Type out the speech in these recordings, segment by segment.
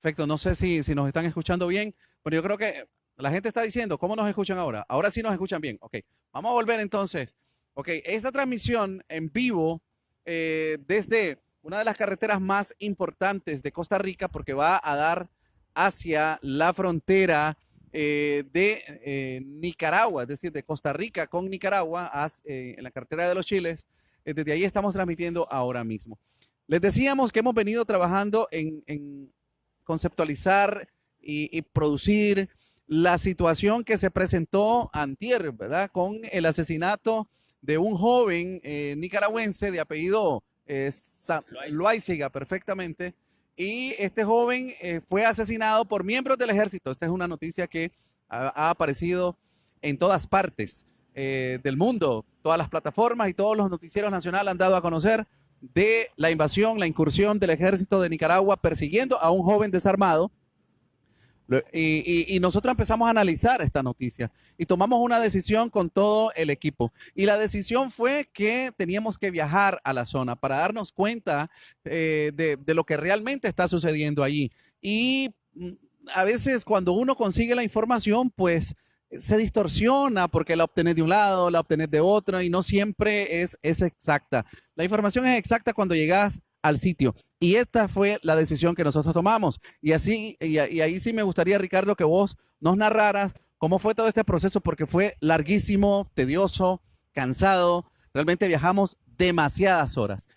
Perfecto, no sé si nos están escuchando bien, pero yo creo que la gente está diciendo, ¿cómo nos escuchan ahora? Ahora sí nos escuchan bien. Ok, vamos a volver entonces. Ok, esa transmisión en vivo desde una de las carreteras más importantes de Costa Rica, porque va a dar hacia la frontera de Nicaragua, es decir, de Costa Rica con Nicaragua, en la carretera de los Chiles. Desde ahí estamos transmitiendo ahora mismo. Les decíamos que hemos venido trabajando en conceptualizar y producir la situación que se presentó antier, ¿verdad? Con el asesinato de un joven nicaragüense de apellido Loaiziga, perfectamente. Y este joven fue asesinado por miembros del ejército. Esta es una noticia que ha aparecido en todas partes del mundo. Todas las plataformas y todos los noticieros nacionales han dado a conocer de la invasión, la incursión del ejército de Nicaragua persiguiendo a un joven desarmado. Y nosotros empezamos a analizar esta noticia y tomamos una decisión con todo el equipo. Y la decisión fue que teníamos que viajar a la zona para darnos cuenta de lo que realmente está sucediendo allí. Y a veces cuando uno consigue la información, pues se distorsiona porque la obtenés de un lado, la obtenés de otro y no siempre es exacta. La información es exacta cuando llegas al sitio. Y esta fue la decisión que nosotros tomamos. Y ahí sí me gustaría, Ricardo, que vos nos narraras cómo fue todo este proceso, porque fue larguísimo, tedioso, cansado. Realmente viajamos demasiadas horas.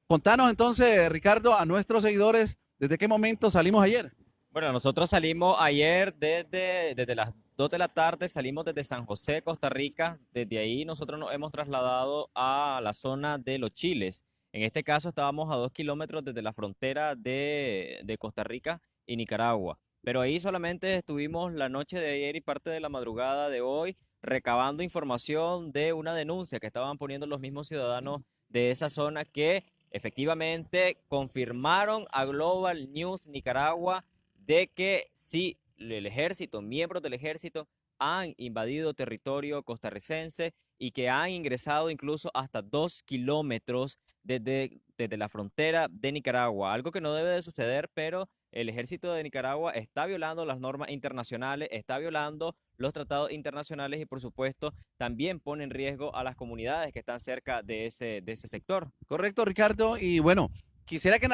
Contanos entonces, Ricardo, a nuestros seguidores, ¿desde qué momento salimos ayer? Bueno, nosotros salimos ayer desde las 2 de la tarde, salimos desde San José, Costa Rica. Desde ahí nosotros nos hemos trasladado a la zona de Los Chiles. En este caso estábamos a 2 kilómetros desde la frontera de Costa Rica y Nicaragua. Pero ahí solamente estuvimos la noche de ayer y parte de la madrugada de hoy recabando información de una denuncia que estaban poniendo los mismos ciudadanos de esa zona que efectivamente confirmaron a Global News Nicaragua de que sí, el ejército, miembros del ejército han invadido territorio costarricense y que han ingresado incluso hasta 2 kilómetros desde la frontera de Nicaragua, algo que no debe de suceder, pero el ejército de Nicaragua está violando las normas internacionales, está violando los tratados internacionales y por supuesto también pone en riesgo a las comunidades que están cerca de ese sector. Correcto, Ricardo. Y bueno, quisiera que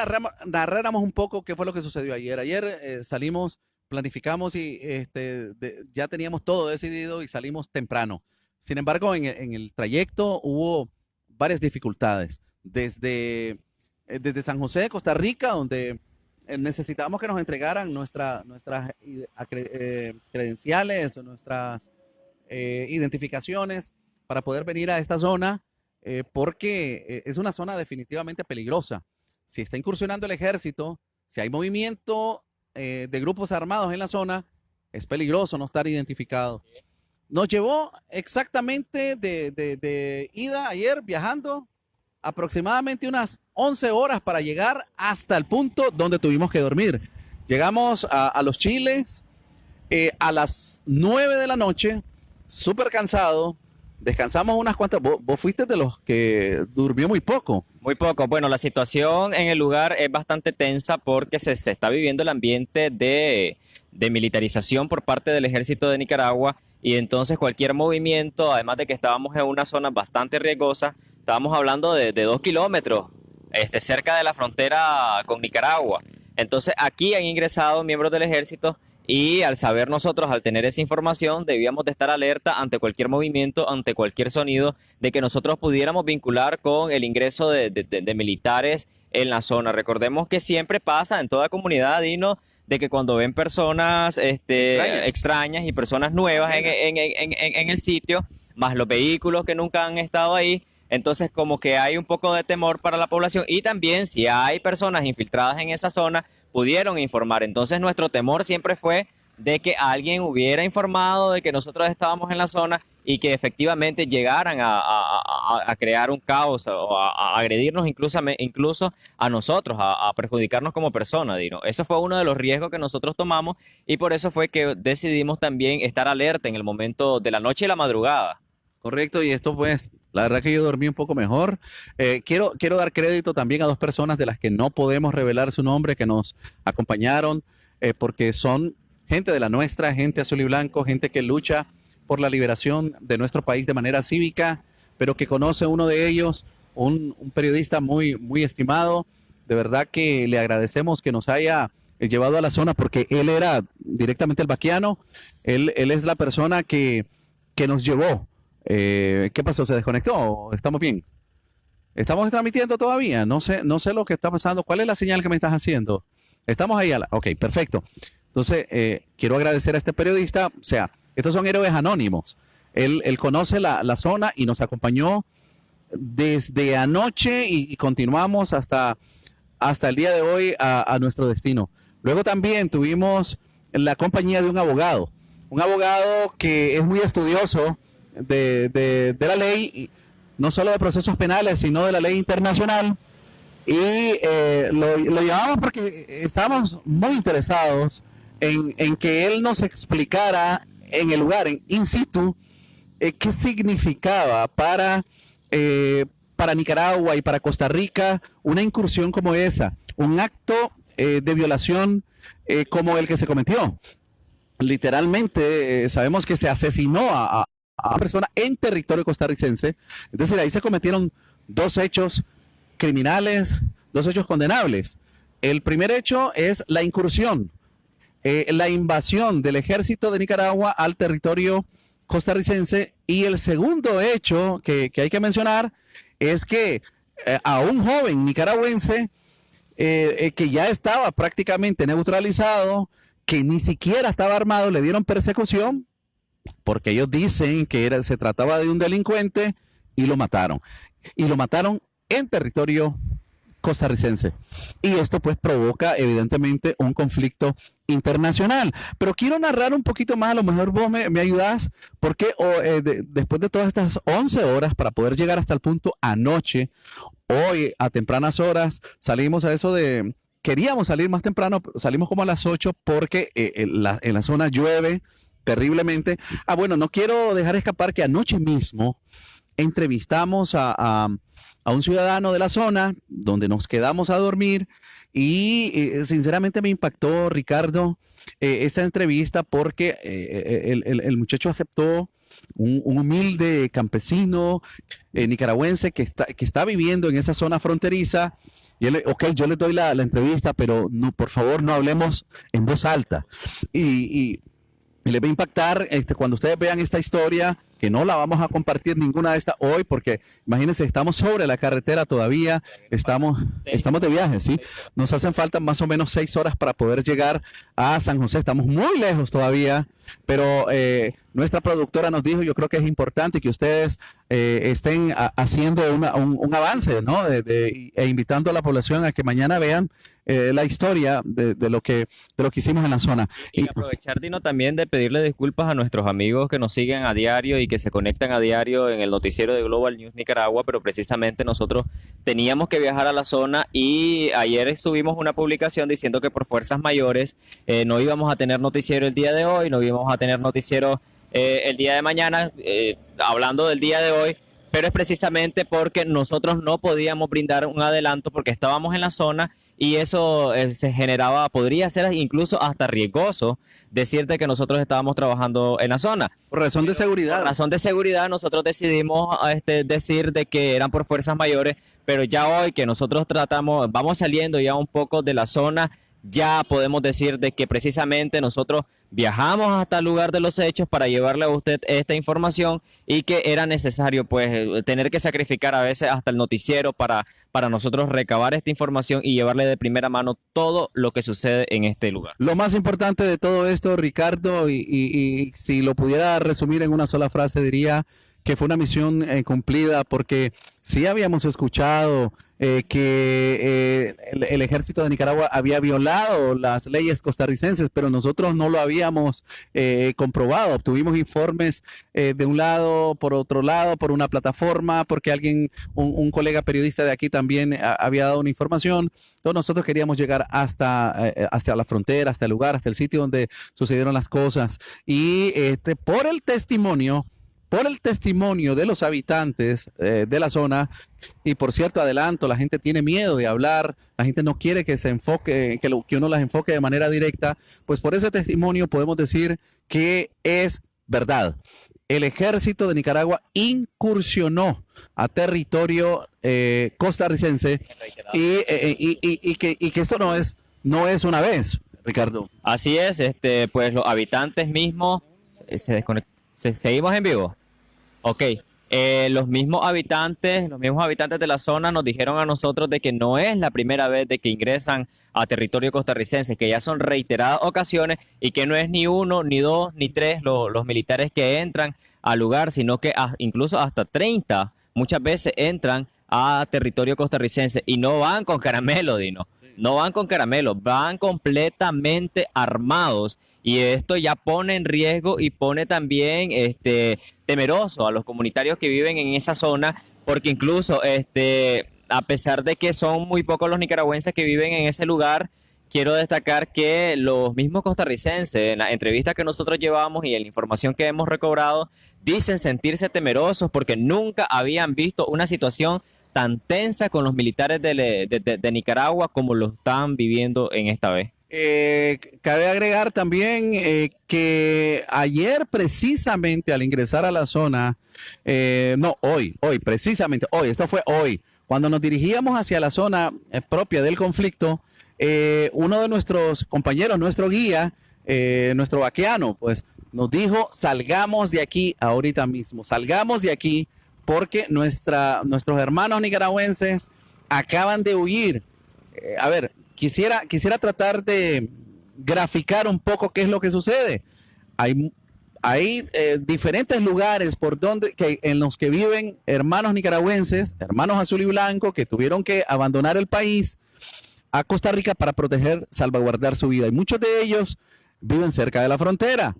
narráramos un poco qué fue lo que sucedió ayer. Ayer salimos, planificamos y ya teníamos todo decidido y salimos temprano. Sin embargo, en el trayecto hubo varias dificultades. Desde San José de Costa Rica, donde necesitábamos que nos entregaran nuestras credenciales o nuestras identificaciones para poder venir a esta zona porque es una zona definitivamente peligrosa. Si está incursionando el ejército, si hay movimiento de grupos armados en la zona, es peligroso no estar identificado. Nos llevó exactamente de ida ayer viajando aproximadamente unas 11 horas para llegar hasta el punto donde tuvimos que dormir. Llegamos a Los Chiles a las 9 de la noche, súper cansado. Descansamos unas cuantas. Vos fuiste de los que durmió muy poco. Muy poco. Bueno, la situación en el lugar es bastante tensa porque se está viviendo el ambiente de militarización por parte del ejército de Nicaragua y entonces cualquier movimiento, además de que estábamos en una zona bastante riesgosa, estábamos hablando de 2 kilómetros, cerca de la frontera con Nicaragua. Entonces aquí han ingresado miembros del ejército y al saber nosotros, al tener esa información, debíamos de estar alerta ante cualquier movimiento, ante cualquier sonido, de que nosotros pudiéramos vincular con el ingreso de militares en la zona. Recordemos que siempre pasa en toda comunidad, Dino, de que cuando ven personas extrañas y personas nuevas en el sitio, más los vehículos que nunca han estado ahí, entonces como que hay un poco de temor para la población y también si hay personas infiltradas en esa zona, pudieron informar. Entonces nuestro temor siempre fue de que alguien hubiera informado de que nosotros estábamos en la zona y que efectivamente llegaran a crear un caos o a agredirnos incluso a nosotros, a perjudicarnos como personas, Dino. Eso fue uno de los riesgos que nosotros tomamos y por eso fue que decidimos también estar alerta en el momento de la noche y la madrugada. Correcto, y esto pues La verdad que yo dormí un poco mejor. Quiero dar crédito también a dos personas de las que no podemos revelar su nombre, que nos acompañaron, porque son gente de la nuestra, gente azul y blanco, gente que lucha por la liberación de nuestro país de manera cívica, pero que conoce uno de ellos, un periodista muy, muy estimado. De verdad que le agradecemos que nos haya llevado a la zona, porque él era directamente el vaquiano. Él es la persona que nos llevó. ¿Qué pasó? ¿Se desconectó? ¿Estamos bien? ¿Estamos transmitiendo todavía? No sé lo que está pasando. ¿Cuál es la señal que me estás haciendo? Estamos ahí. Ok, perfecto. Entonces, quiero agradecer a este periodista. O sea, estos son héroes anónimos. Él conoce la zona y nos acompañó desde anoche y continuamos hasta el día de hoy a nuestro destino. Luego también tuvimos la compañía de un abogado que es muy estudioso de la ley, no solo de procesos penales, sino de la ley internacional. Y lo llamamos porque estábamos muy interesados en que él nos explicara en el lugar, en in situ, qué significaba para Nicaragua y para Costa Rica una incursión como esa, un acto de violación como el que se cometió. Literalmente sabemos que se asesinó a una persona en territorio costarricense. Es decir, ahí se cometieron dos hechos criminales, dos hechos condenables. El primer hecho es la incursión, la invasión del ejército de Nicaragua al territorio costarricense, y el segundo hecho que hay que mencionar es que a un joven nicaragüense que ya estaba prácticamente neutralizado, que ni siquiera estaba armado, le dieron persecución porque ellos dicen que se trataba de un delincuente, y lo mataron. Y lo mataron en territorio costarricense. Y esto pues provoca evidentemente un conflicto internacional. Pero quiero narrar un poquito más, a lo mejor vos me ayudás, porque después de todas estas 11 horas para poder llegar hasta el punto anoche, hoy a tempranas horas salimos a eso de... Queríamos salir más temprano, salimos como a las 8 porque en la zona llueve terriblemente. Bueno, no quiero dejar escapar que anoche mismo entrevistamos a un ciudadano de la zona donde nos quedamos a dormir, y sinceramente me impactó, Ricardo, esta entrevista, porque el muchacho aceptó, un humilde campesino nicaragüense que está viviendo en esa zona fronteriza. Y él, ok, yo le doy la entrevista, pero no, por favor, no hablemos en voz alta. Y les va a impactar cuando ustedes vean esta historia, que no la vamos a compartir ninguna de estas hoy, porque imagínense, estamos sobre la carretera todavía, estamos de viaje, ¿sí? Nos hacen falta más o menos 6 horas para poder llegar a San José, estamos muy lejos todavía, pero nuestra productora nos dijo, yo creo que es importante que ustedes estén haciendo un avance, ¿no? E invitando a la población a que mañana vean la historia de lo que hicimos en la zona. Y aprovechar, Dino, también de pedirle disculpas a nuestros amigos que nos siguen a diario y que se conectan a diario en el noticiero de Global News Nicaragua, pero precisamente nosotros teníamos que viajar a la zona, y ayer subimos una publicación diciendo que por fuerzas mayores no íbamos a tener noticiero el día de hoy, no íbamos a tener noticiero el día de mañana, hablando del día de hoy, pero es precisamente porque nosotros no podíamos brindar un adelanto porque estábamos en la zona, y eso se generaba, podría ser incluso hasta riesgoso decirte que nosotros estábamos trabajando en la zona. Por razón de seguridad. Por razón de seguridad nosotros decidimos decir de que eran por fuerzas mayores, pero ya hoy que nosotros vamos saliendo ya un poco de la zona, ya podemos decir de que precisamente nosotros viajamos hasta el lugar de los hechos para llevarle a usted esta información, y que era necesario pues tener que sacrificar a veces hasta el noticiero para nosotros recabar esta información y llevarle de primera mano todo lo que sucede en este lugar. Lo más importante de todo esto, Ricardo, y si lo pudiera resumir en una sola frase, diría que fue una misión cumplida, porque sí habíamos escuchado que el ejército de Nicaragua había violado las leyes costarricenses, pero nosotros no lo habíamos comprobado. Obtuvimos informes de un lado, por otro lado, por una plataforma, porque un colega periodista de aquí también había dado una información. Entonces nosotros queríamos llegar hasta la frontera, hasta el lugar, hasta el sitio donde sucedieron las cosas. Y por el testimonio por el testimonio de los habitantes de la zona, y por cierto, adelanto, la gente tiene miedo de hablar, la gente no quiere que se enfoque, que uno las enfoque de manera directa, pues por ese testimonio podemos decir que es verdad. El ejército de Nicaragua incursionó a territorio costarricense y que esto no es una vez, Ricardo. Así es, pues los habitantes mismos seguimos en vivo. Ok, los mismos habitantes de la zona nos dijeron a nosotros de que no es la primera vez de que ingresan a territorio costarricense, que ya son reiteradas ocasiones y que no es ni uno, ni dos, ni tres los militares que entran al lugar, sino que incluso hasta 30 muchas veces entran a territorio costarricense y no van con caramelo, Dino. No van con caramelo, van completamente armados y esto ya pone en riesgo y pone también temeroso a los comunitarios que viven en esa zona, porque incluso a pesar de que son muy pocos los nicaragüenses que viven en ese lugar, quiero destacar que los mismos costarricenses, en la entrevista que nosotros llevamos y en la información que hemos recobrado, dicen sentirse temerosos porque nunca habían visto una situación tan tensa con los militares de Nicaragua como lo están viviendo en esta vez. Cabe agregar también que ayer precisamente al ingresar a la zona, precisamente hoy, esto fue hoy, cuando nos dirigíamos hacia la zona propia del conflicto, uno de nuestros compañeros, nuestro guía, nuestro vaqueano, pues nos dijo, salgamos de aquí ahorita mismo, salgamos de aquí porque nuestros hermanos nicaragüenses acaban de huir. A ver, quisiera tratar de graficar un poco qué es lo que sucede. Hay diferentes lugares en los que viven hermanos nicaragüenses, hermanos azul y blanco, que tuvieron que abandonar el país a Costa Rica para salvaguardar su vida. Y muchos de ellos viven cerca de la frontera.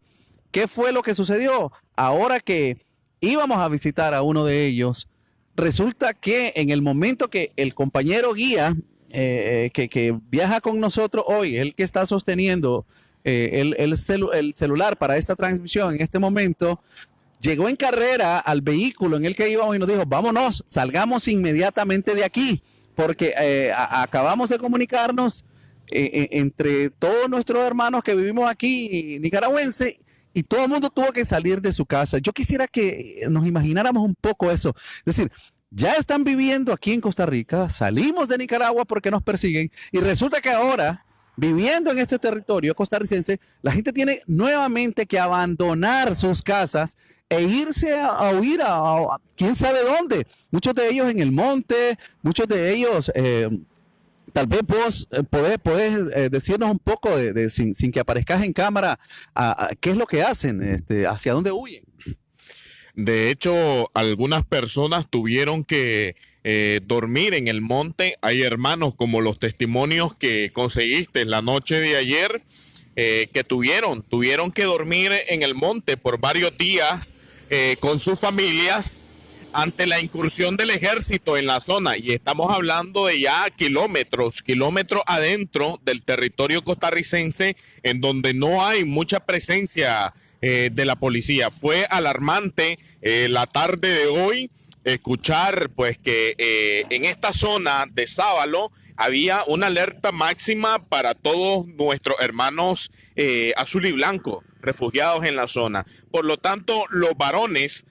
¿Qué fue lo que sucedió? Ahora que íbamos a visitar a uno de ellos, resulta que en el momento que el compañero guía que viaja con nosotros hoy, el que está sosteniendo el celular para esta transmisión en este momento, llegó en carrera al vehículo en el que íbamos y nos dijo, vámonos, salgamos inmediatamente de aquí, porque acabamos de comunicarnos entre todos nuestros hermanos que vivimos aquí, nicaragüenses, y todo el mundo tuvo que salir de su casa. Yo quisiera que nos imagináramos un poco eso. Es decir, ya están viviendo aquí en Costa Rica, salimos de Nicaragua porque nos persiguen, y resulta que ahora, viviendo en este territorio costarricense, la gente tiene nuevamente que abandonar sus casas e irse a huir a quién sabe dónde. Muchos de ellos en el monte, muchos de ellos... tal vez vos podés decirnos un poco, sin que aparezcas en cámara, qué es lo que hacen, hacia dónde huyen. De hecho, algunas personas tuvieron que dormir en el monte. Hay hermanos, como los testimonios que conseguiste la noche de ayer, que tuvieron que dormir en el monte por varios días con sus familias ante la incursión del ejército en la zona, y estamos hablando de ya kilómetros adentro del territorio costarricense, en donde no hay mucha presencia de la policía. Fue alarmante la tarde de hoy escuchar pues que en esta zona de Sábalo había una alerta máxima para todos nuestros hermanos azul y blanco refugiados en la zona. Por lo tanto, los varones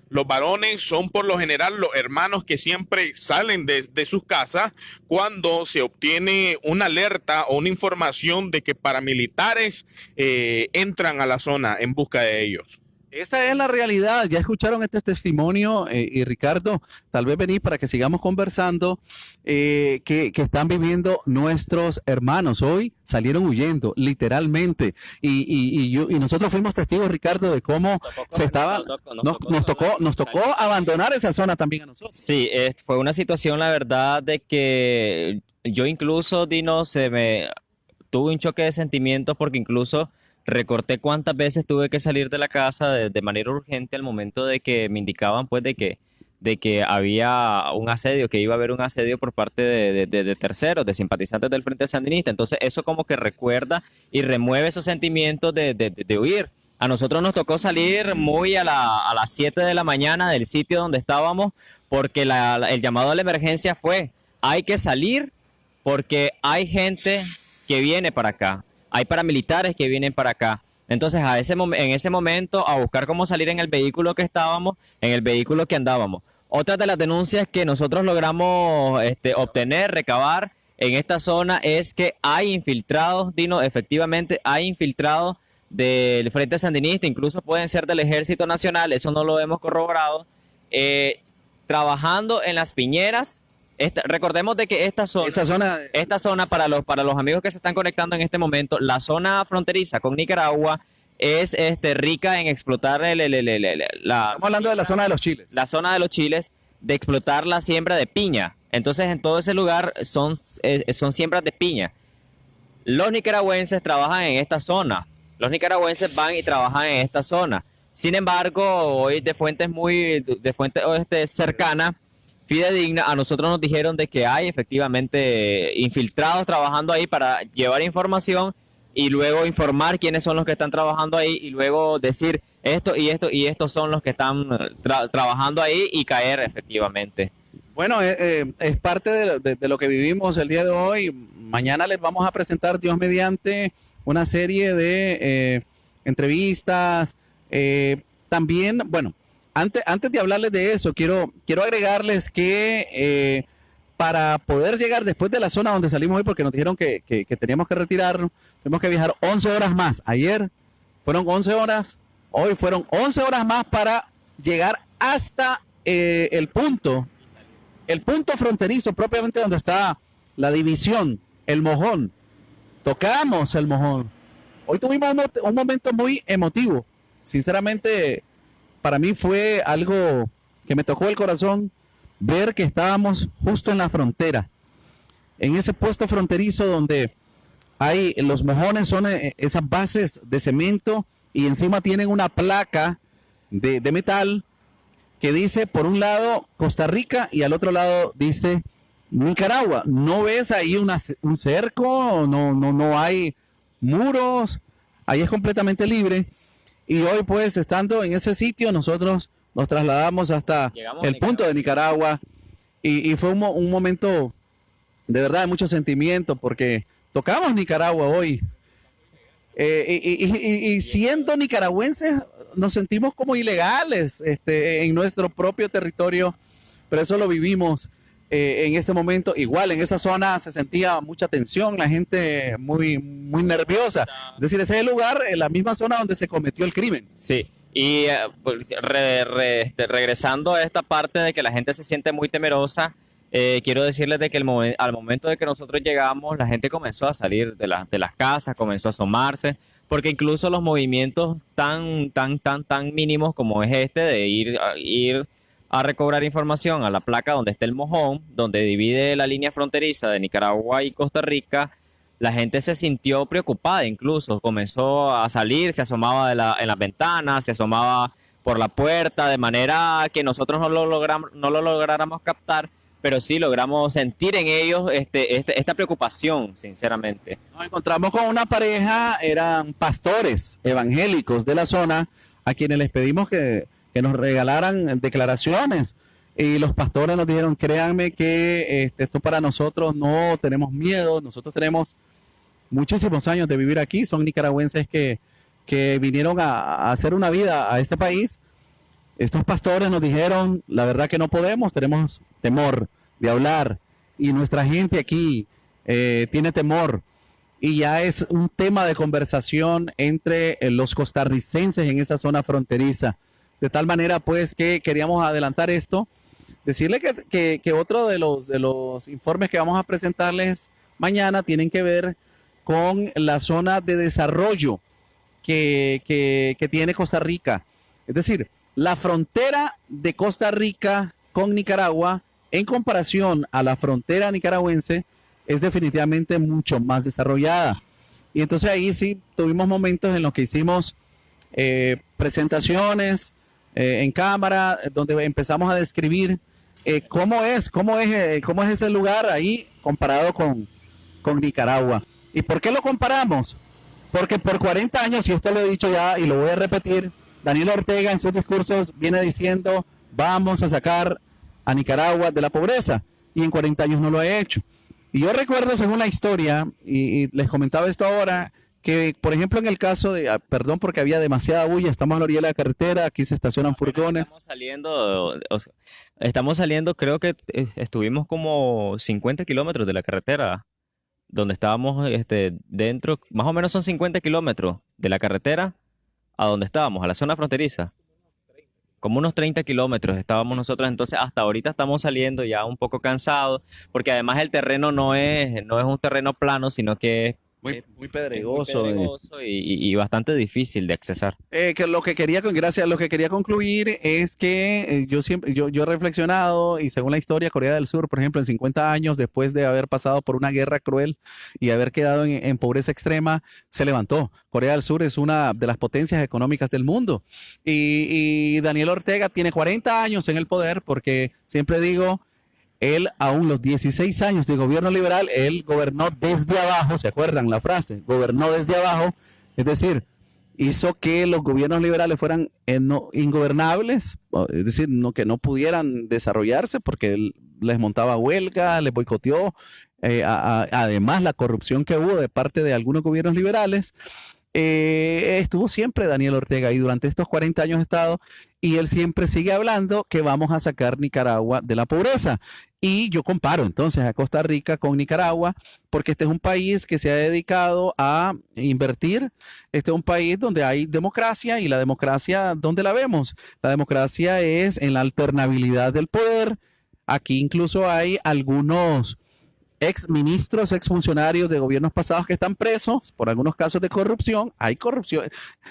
son por lo general los hermanos que siempre salen de sus casas cuando se obtiene una alerta o una información de que paramilitares entran a la zona en busca de ellos. Esta es la realidad. Ya escucharon este testimonio y Ricardo, tal vez venir para que sigamos conversando, que están viviendo nuestros hermanos. Hoy salieron huyendo, literalmente. Y nosotros fuimos testigos, Ricardo, de cómo nos tocó abandonar esa zona también a nosotros. Sí, fue una situación, la verdad, de que yo incluso, Dino, tuve un choque de sentimientos porque incluso recorté cuántas veces tuve que salir de la casa de manera urgente al momento de que me indicaban pues de que había un asedio, que iba a haber un asedio por parte de terceros, de simpatizantes del Frente Sandinista. Entonces eso como que recuerda y remueve esos sentimientos de huir. A nosotros nos tocó salir muy a las 7 de la mañana del sitio donde estábamos porque el llamado a la emergencia fue, hay que salir porque hay gente que viene para acá, hay paramilitares que vienen para acá. Entonces en ese momento a buscar cómo salir en el vehículo que estábamos, en el vehículo que andábamos. Otra de las denuncias que nosotros logramos obtener, recabar en esta zona es que hay infiltrados, Dino, efectivamente hay infiltrados del Frente Sandinista, incluso pueden ser del Ejército Nacional, eso no lo hemos corroborado, trabajando en las piñeras. Recordemos de que esta zona para los amigos que se están conectando en este momento, la zona fronteriza con Nicaragua es rica en explotar Estamos hablando de la zona de los chiles. la zona de los chiles, de explotar la siembra de piña. Entonces en todo ese lugar son siembras de piña. Los nicaragüenses trabajan en esta zona. Los nicaragüenses van y trabajan en esta zona. Sin embargo, hoy de fuentes cercanas, fidedignas, a nosotros nos dijeron de que hay efectivamente infiltrados trabajando ahí para llevar información y luego informar quiénes son los que están trabajando ahí y luego decir esto y esto y estos son los que están trabajando ahí y caer efectivamente. Bueno, es parte de lo que vivimos el día de hoy. Mañana les vamos a presentar, Dios mediante, una serie de entrevistas. También, bueno, antes de hablarles de eso, quiero agregarles que para poder llegar después de la zona donde salimos hoy, porque nos dijeron que teníamos que retirarnos, tenemos que viajar 11 horas más. Ayer fueron 11 horas, hoy fueron 11 horas más para llegar hasta el punto fronterizo, propiamente donde está la división, el Mojón. Tocamos el Mojón. Hoy tuvimos un momento muy emotivo. Sinceramente, para mí fue algo que me tocó el corazón ver que estábamos justo en la frontera, en ese puesto fronterizo donde hay los mojones, son esas bases de cemento y encima tienen una placa de metal que dice por un lado Costa Rica y al otro lado dice Nicaragua. No ves ahí un cerco, no hay muros, ahí es completamente libre. Y hoy pues estando en ese sitio nosotros nos trasladamos hasta el punto de Nicaragua y fue un momento de verdad de mucho sentimiento porque tocamos Nicaragua hoy. Y siendo nicaragüenses nos sentimos como ilegales en nuestro propio territorio, pero eso lo vivimos en este momento. Igual en esa zona se sentía mucha tensión, la gente muy nerviosa. Es decir, ese es el lugar, en la misma zona donde se cometió el crimen. Sí, y pues, regresando a esta parte de que la gente se siente muy temerosa, quiero decirles de que al momento de que nosotros llegamos, la gente comenzó a salir de las casas, comenzó a asomarse, porque incluso los movimientos tan mínimos como es de ir a recobrar información a la placa donde está el Mojón, donde divide la línea fronteriza de Nicaragua y Costa Rica, la gente se sintió preocupada, incluso comenzó a salir, se asomaba en las ventanas, se asomaba por la puerta, de manera que nosotros no lo lográramos captar, pero sí logramos sentir en ellos esta preocupación, sinceramente. Nos encontramos con una pareja, eran pastores evangélicos de la zona, a quienes les pedimos que nos regalaran declaraciones. Y los pastores nos dijeron, créanme que esto para nosotros no tenemos miedo, nosotros tenemos muchísimos años de vivir aquí, son nicaragüenses que vinieron a hacer una vida a este país. Estos pastores nos dijeron, la verdad que no podemos, tenemos temor de hablar y nuestra gente aquí tiene temor y ya es un tema de conversación entre los costarricenses en esa zona fronteriza. De tal manera pues que queríamos adelantar esto, decirle que otro de los informes que vamos a presentarles mañana tienen que ver con la zona de desarrollo que tiene Costa Rica. Es decir, la frontera de Costa Rica con Nicaragua, en comparación a la frontera nicaragüense, es definitivamente mucho más desarrollada. Y entonces ahí sí tuvimos momentos en los que hicimos presentaciones en cámara, donde empezamos a describir cómo es ese lugar ahí comparado con Nicaragua. ¿Y por qué lo comparamos? Porque por 40 años, y esto lo he dicho ya y lo voy a repetir, Daniel Ortega en sus discursos viene diciendo, vamos a sacar a Nicaragua de la pobreza, y en 40 años no lo ha hecho. Y yo recuerdo, según la historia, y les comentaba esto ahora, que por ejemplo en el caso de, perdón porque había demasiada bulla, estamos a la orilla de la carretera, aquí se estacionan furgones. Estamos saliendo, creo que estuvimos como 50 kilómetros de la carretera donde estábamos dentro, más o menos son 50 kilómetros de la carretera a donde estábamos, a la zona fronteriza. Como unos 30 kilómetros estábamos nosotros, entonces hasta ahorita estamos saliendo ya un poco cansados, porque además el terreno no es un terreno plano, sino que es Muy muy pedregoso. pedregoso y bastante difícil de accesar. Que lo que quería, gracias, lo que quería concluir es que yo he reflexionado y según la historia, Corea del Sur, por ejemplo, en 50 años, después de haber pasado por una guerra cruel y haber quedado en pobreza extrema, se levantó. Corea del Sur es una de las potencias económicas del mundo. Y Daniel Ortega tiene 40 años en el poder porque siempre digo, él, aún los 16 años de gobierno liberal, él gobernó desde abajo, ¿se acuerdan la frase? Gobernó desde abajo, es decir, hizo que los gobiernos liberales fueran ingobernables, es decir, que no pudieran desarrollarse porque él les montaba huelga, les boicoteó, además la corrupción que hubo de parte de algunos gobiernos liberales. Estuvo siempre Daniel Ortega y durante estos 40 años ha estado y él siempre sigue hablando que vamos a sacar Nicaragua de la pobreza. Y yo comparo entonces a Costa Rica con Nicaragua porque este es un país que se ha dedicado a invertir. Este es un país donde hay democracia y la democracia, ¿dónde la vemos? La democracia es en la alternabilidad del poder. Aquí incluso hay algunos ex ministros, ex funcionarios de gobiernos pasados que están presos por algunos casos de corrupción. Hay corrupción.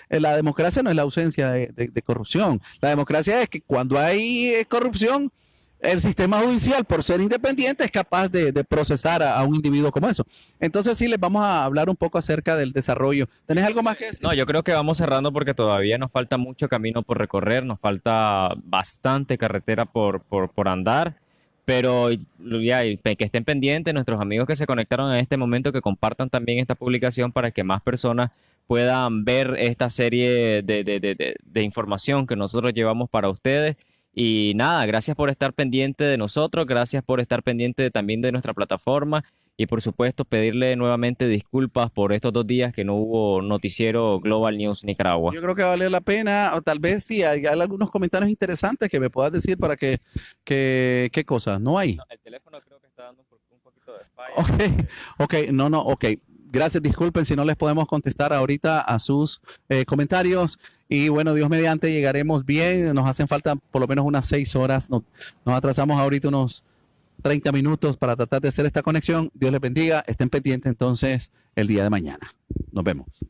La democracia no es la ausencia de corrupción. La democracia es que cuando hay corrupción, el sistema judicial, por ser independiente, es capaz de procesar a un individuo como eso. Entonces sí, les vamos a hablar un poco acerca del desarrollo. ¿Tenés algo más que decir? No, yo creo que vamos cerrando porque todavía nos falta mucho camino por recorrer, nos falta bastante carretera por andar. Pero ya, que estén pendientes nuestros amigos que se conectaron en este momento, que compartan también esta publicación para que más personas puedan ver esta serie de información que nosotros llevamos para ustedes. Y nada, gracias por estar pendiente de nosotros, gracias por estar pendiente también de nuestra plataforma y por supuesto pedirle nuevamente disculpas por estos 2 días que no hubo noticiero Global News Nicaragua. Yo creo que vale la pena, o tal vez sí, hay algunos comentarios interesantes que me puedas decir para ¿qué cosas? No hay. No, el teléfono creo que está dando un poquito de falla. Ok. Gracias, disculpen si no les podemos contestar ahorita a sus comentarios. Y bueno, Dios mediante, llegaremos bien. Nos hacen falta por lo menos unas 6 horas. Nos atrasamos ahorita unos 30 minutos para tratar de hacer esta conexión. Dios les bendiga. Estén pendientes entonces el día de mañana. Nos vemos.